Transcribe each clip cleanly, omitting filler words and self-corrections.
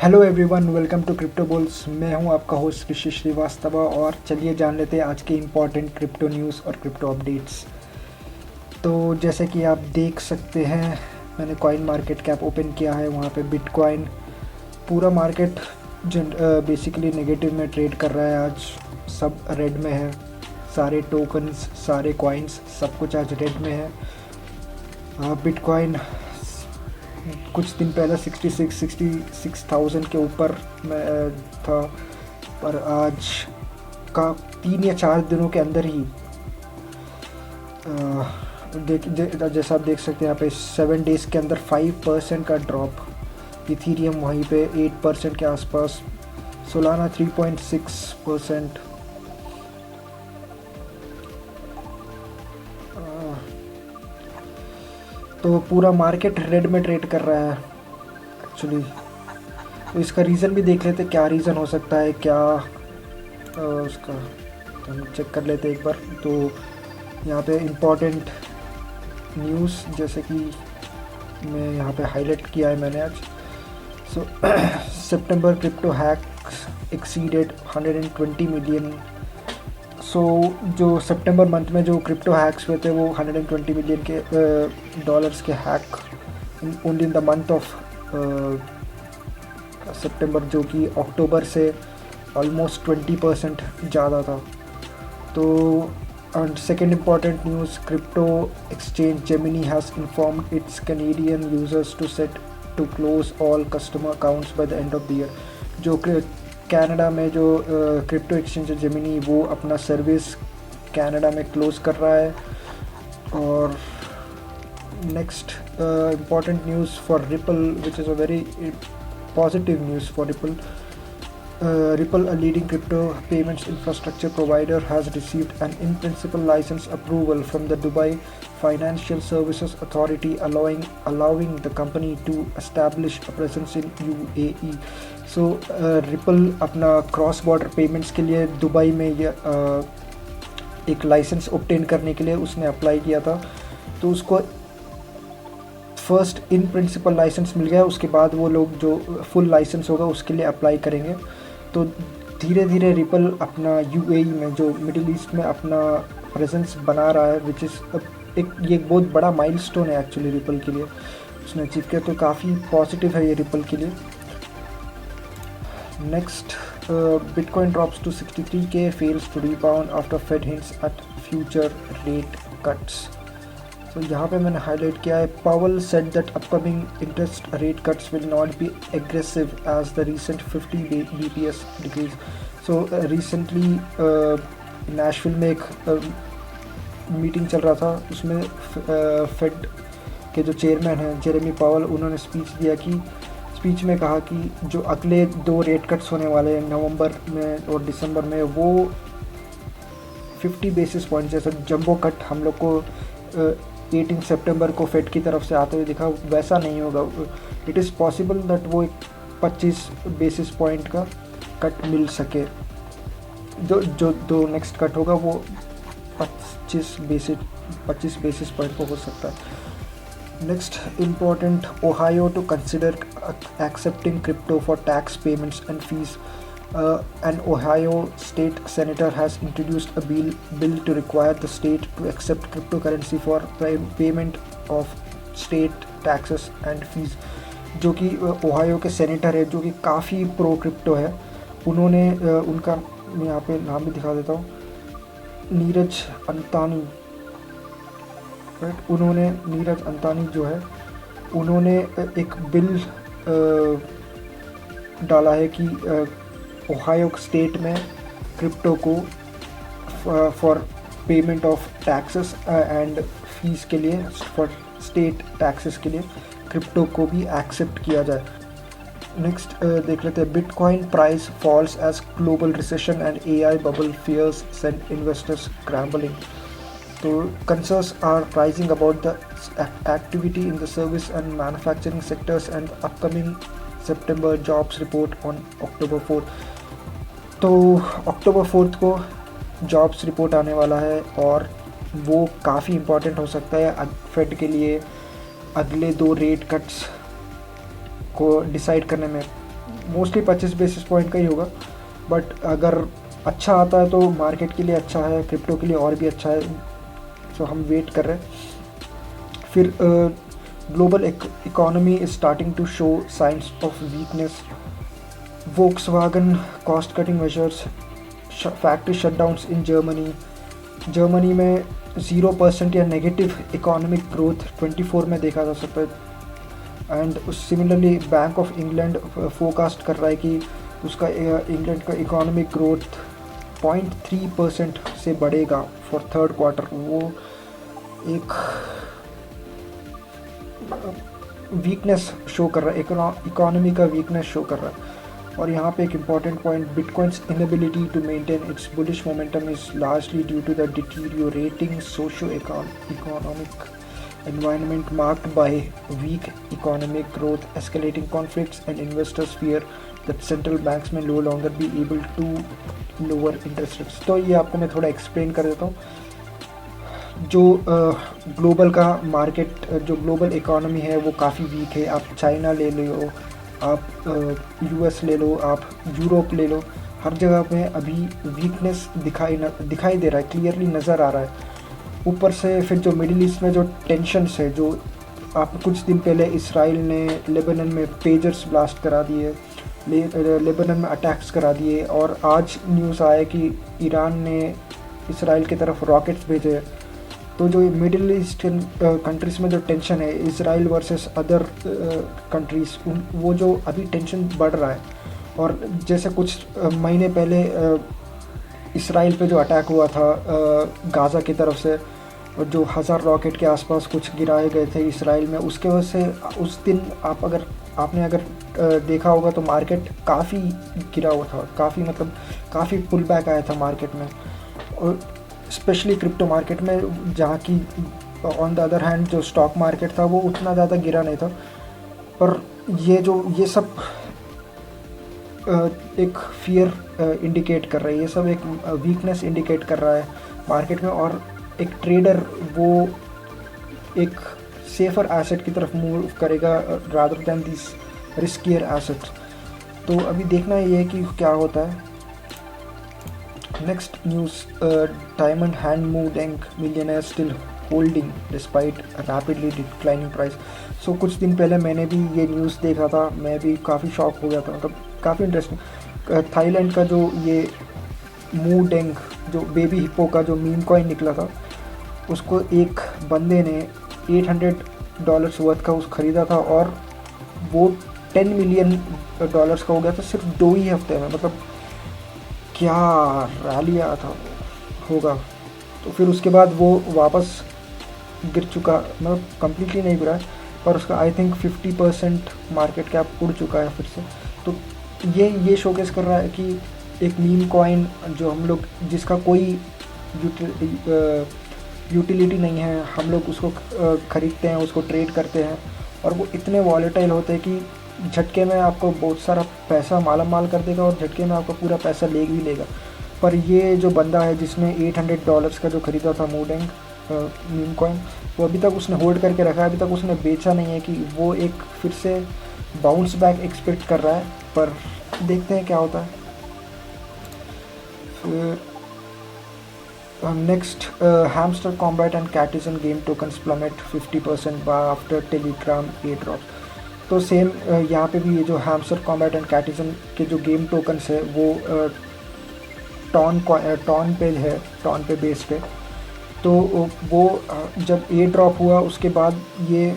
Hello everyone, welcome to crypto bulls. मैं हूं आपका होस्ट ऋषि श्रीवास्तव और चलिए जान लेते हैं आज के इम्पॉर्टेंट क्रिप्टो न्यूज़ और क्रिप्टो अपडेट्स। तो जैसे कि आप देख सकते हैं, मैंने कॉइन मार्केट कैप ओपन किया है। वहां पे बिटकॉइन पूरा मार्केट बेसिकली नेगेटिव में ट्रेड कर रहा है। आज सब रेड में है, सारे टोकन्स, सारे कॉइन्स, सब कुछ आज रेड में है। बिटकॉइन कुछ दिन पहले 66,000 के ऊपर में था, पर आज का 3 या 4 दिनों के अंदर ही जैसा आप देख सकते हैं यहाँ पे 7 डेज़ के अंदर 5% का ड्रॉप। इथीरियम वहीं पे 8% के आसपास, सोलाना 3.6%। तो पूरा मार्केट रेड में ट्रेड कर रहा है एक्चुअली। तो इसका रीज़न भी देख लेते, क्या रीज़न हो सकता है, क्या उसका तो हम चेक कर लेते एक बार। तो यहाँ पे इम्पॉर्टेंट न्यूज़ जैसे कि मैं यहाँ पे हाईलाइट किया है मैंने आज। सो सितंबर क्रिप्टो हैक्स एक्सीडेड 120 मिलियन। सो जो सितंबर मंथ में जो क्रिप्टो हैक्स हुए थे वो 120 मिलियन के डॉलर्स के hack only in the month of September, जो कि अक्टूबर से ऑलमोस्ट 20% ज़्यादा था। तो and second important news, crypto exchange Gemini has informed its Canadian users to set to close all customer accounts by the end of the year. जो Canada में जो क्रिप्टो एक्सचेंज है जेमिनी, वो अपना सर्विस कनाडा में close कर रहा है। और next important news for ripple, which is a very positive news for Ripple. Ripple, a leading crypto payments infrastructure provider, has received an in-principle license approval from the Dubai Financial Services Authority, allowing the company to establish a presence in UAE. So Ripple अपना cross border payments के लिए Dubai में एक licence obtain करने के लिए उसने apply किया था। तो उसको फर्स्ट इन प्रिंसिपल लाइसेंस मिल गया। उसके बाद वो लोग जो फुल लाइसेंस होगा उसके लिए अप्लाई करेंगे। तो धीरे धीरे रिपल अपना यूएई में, जो मिडिल ईस्ट में, अपना प्रेजेंस बना रहा है, विच इज़ ये एक बहुत बड़ा माइलस्टोन है एक्चुअली रिपल के लिए उसने अचीव किया। तो काफ़ी पॉजिटिव है ये रिपल के लिए। Next, bitcoin drops to 63K, fails to rebound after Fed hints at future rate cuts. तो यहाँ पे मैंने हाईलाइट किया है, Powell said that upcoming interest rate cuts will not be aggressive as the recent 50 BPS decrease. So recently Nashville में एक meeting चल रहा था, उसमें फेड के जो चेयरमैन हैं जेरेमी पावल, उन्होंने स्पीच दिया कि स्पीच में कहा कि जो अगले 2 रेट कट्स होने वाले हैं नवंबर में और दिसंबर में, वो 50 बेसिस पॉइंट जैसा जंबो कट हम लोग को 18 सितंबर को फेड की तरफ से आते हुए दिखा, वैसा नहीं होगा। इट इज़ पॉसिबल दैट वो एक 25 बेसिस पॉइंट का कट मिल सके। जो नेक्स्ट कट होगा वो 25 बेसिस पॉइंट को हो सकता है। Next important, Ohio to consider accepting crypto for tax payments and fees. An Ohio state senator has introduced a bill to require the state to accept cryptocurrency for payment of state taxes and fees. जो कि Ohio के senator है, जो कि काफ़ी pro crypto है। उन्होंने उनका मैं यहाँ पे नाम भी दिखा देता हूँ, नीरज अंतानी, राइट। नीरज अंतानी जो है, उन्होंने एक बिल डाला है कि ओहायो स्टेट में क्रिप्टो को for payment of taxes and fees के लिए, फॉर स्टेट टैक्सेस के लिए क्रिप्टो को भी एक्सेप्ट किया जाए। नेक्स्ट देख लेते हैं, bitcoin price falls as global recession and AI bubble fears send investors scrambling. तो concerns are rising about the activity in the service and manufacturing sectors and upcoming September jobs report on October 4। तो अक्टूबर 4 को jobs report आने वाला है और वो काफ़ी important हो सकता है फेड के लिए अगले 2 रेट कट्स को डिसाइड करने में। मोस्टली 25 बेसिस पॉइंट का ही होगा, बट अगर अच्छा आता है तो मार्केट के लिए अच्छा है, क्रिप्टो के लिए और भी अच्छा है। सो हम वेट कर रहे हैं। फिर global economy is starting to show signs of weakness, Volkswagen cost cutting measures, factory shutdowns in Germany में 0% या नेगेटिव इकोनॉमिक ग्रोथ 24 में देखा जा सकता है। And similarly bank of England forecast कर रहा है कि उसका इंग्लैंड का इकोनॉमिक ग्रोथ 0.3% से बढ़ेगा फॉर थर्ड क्वार्टर। वो एक वीकनेस शो कर रहा है, इकोनॉमी का वीकनेस शो कर रहा है। और यहाँ पे एक important point, bitcoin's inability to maintain its bullish momentum is largely due to the deteriorating socio economic environment marked by weak economic growth, escalating conflicts, and investors fear that central banks may no longer be able to lower interest rates। तो ये आपको मैं थोड़ा explain कर देता हूँ। जो global का मार्केट, जो ग्लोबल इकोनॉमी है वो काफ़ी वीक है। आप चाइना ले लो, आप यूएस ले लो, आप यूरोप ले लो, हर जगह पे अभी वीकनेस दिखाई दे रहा है, क्लियरली नज़र आ रहा है। ऊपर से फिर जो मिडिल ईस्ट में जो टेंशन्स है, जो आप कुछ दिन पहले इसराइल ने लेबनान में पेजर्स ब्लास्ट करा दिए, लेबनान में अटैक्स करा दिए, और आज न्यूज़ आया कि ईरान ने इसराइल की तरफ रॉकेट्स भेजे। तो जो मिडिल ईस्टर्न कंट्रीज़ में जो टेंशन है, इसराइल वर्सेस अदर कंट्रीज़, वो जो अभी टेंशन बढ़ रहा है। और जैसे कुछ महीने पहले इसराइल पे जो अटैक हुआ था गाज़ा की तरफ से, और जो 1000 रॉकेट के आसपास कुछ गिराए गए थे इसराइल में, उसके वजह से उस दिन आपने अगर देखा होगा तो मार्केट काफ़ी गिरा हुआ था, काफ़ी पुल बैक आया था मार्केट में, और स्पेशली क्रिप्टो मार्केट में, जहाँ की ऑन द अदर हैंड जो स्टॉक मार्केट था वो उतना ज़्यादा गिरा नहीं था। पर ये सब एक फियर इंडिकेट कर रहा है, ये सब एक वीकनेस इंडिकेट कर रहा है मार्केट में। और एक ट्रेडर वो एक सेफर एसेट की तरफ मूव करेगा rather than this riskier assets. तो अभी देखना ये है कि क्या होता है। Next news, diamond hand moving millionaire still holding despite rapidly declining price. So कुछ दिन पहले मैंने भी ये न्यूज़ देखा था, मैं भी काफ़ी शॉक हो गया था, मतलब काफ़ी इंटरेस्टिंग। थाईलैंड का जो ये मू डेंग, जो बेबी हिप्पो का जो मीम कॉइन निकला था, उसको एक बंदे ने $800 वर्थ का उस ख़रीदा था, और वो $10 मिलियन का हो गया था सिर्फ 2 ही हफ्ते में। मतलब क्या रैली आया था होगा। तो फिर उसके बाद वो वापस गिर चुका, मतलब कम्प्लीटली नहीं गिरा, पर उसका आई थिंक 50% मार्केट कैप उड़ चुका है फिर से। तो ये शोकेस कर रहा है कि एक मीम कॉइन जो हम लोग, जिसका कोई यूटिलिटी नहीं है, हम लोग उसको ख़रीदते हैं, उसको ट्रेड करते हैं, और वो इतने वॉलेटाइल होते हैं कि झटके में आपको बहुत सारा पैसा माला माल कर देगा, और झटके में आपका पूरा पैसा ले भी लेगा। पर ये जो बंदा है जिसने $800 का जो ख़रीदा था मूडेंग मीम कॉइन, वो अभी तक उसने होल्ड करके रखा है, अभी तक उसने बेचा नहीं है। कि वो एक फिर से बाउंस बैक एक्सपेक्ट कर रहा है, पर देखते हैं क्या होता है। Next, hamster combat and कैटिजन game tokens plummet 50% after Telegram airdrop. तो सेम यहाँ पे भी ये जो हैमस्टर कॉम्बैट एंड कैटिजन के जो गेम टोकन्स है वो टॉन पे है, टॉन पे बेस्ड है। तो वो जब एयर ड्रॉप हुआ उसके बाद ये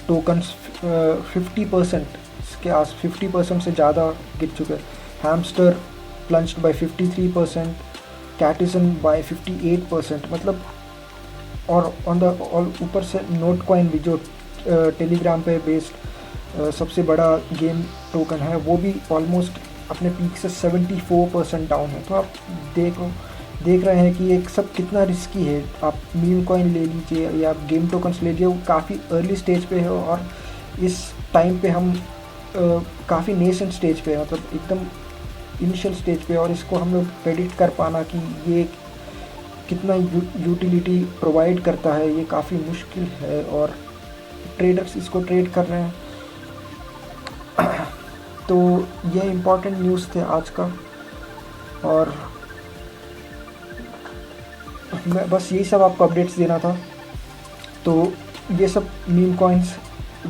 टोकन्स 50% से ज़्यादा गिर चुके हैं। Hamster plunged by 53%, Catizen by 58%, मतलब। और ऊपर से नोट कॉइन भी, जो टेलीग्राम पे बेस्ड सबसे बड़ा गेम टोकन है, वो भी ऑलमोस्ट अपने पीक से 74% डाउन है। तो आप देख रहे हैं कि ये सब कितना रिस्की है। आप मीम कॉइन ले लीजिए या आप गेम टोकन्स ले लीजिए, वो काफ़ी अर्ली स्टेज पे है, और इस टाइम पे हम काफ़ी नेसेंट स्टेज पे है, मतलब एकदम इनिशियल स्टेज पे, और इसको हम लोग प्रेडिक्ट कर पाना कि ये कितना यूटिलिटी प्रोवाइड करता है, ये काफ़ी मुश्किल है, और ट्रेडर्स इसको ट्रेड कर रहे हैं। तो ये इम्पोर्टेंट न्यूज़ थे आज का, और मैं बस यही सब आपको अपडेट्स देना था। तो ये सब मीम कॉइन्स,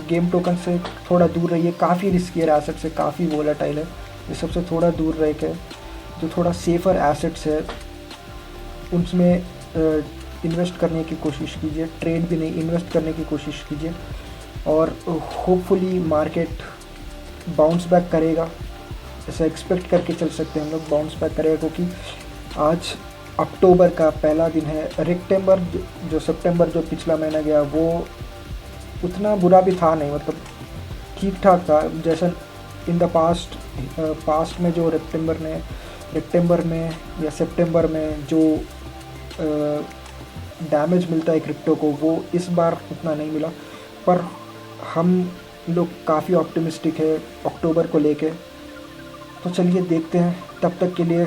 गेम टोकन से थोड़ा दूर रहिए, काफ़ी रिस्की एसेट से, काफ़ी वोलेटाइल है, ये सबसे थोड़ा दूर रह के जो थोड़ा सेफ़र एसेट्स है उनमें इन्वेस्ट करने की कोशिश कीजिए, ट्रेड भी नहीं, इन्वेस्ट करने की कोशिश कीजिए, और होपफुली मार्केट बाउंस बैक करेगा, ऐसा एक्सपेक्ट करके चल सकते हैं हम लोग, बाउंस बैक करेगा, क्योंकि आज अक्टूबर का पहला दिन है। सितंबर जो सितंबर जो पिछला महीना गया वो उतना बुरा भी था नहीं, मतलब ठीक ठाक था, जैसा इन द पास्ट में जो सितंबर में या सितंबर में जो डैमेज मिलता है क्रिप्टो को, वो इस बार उतना नहीं मिला। पर हम लोग काफ़ी ऑप्टिमिस्टिक है अक्टूबर को लेके। तो चलिए देखते हैं, तब तक के लिए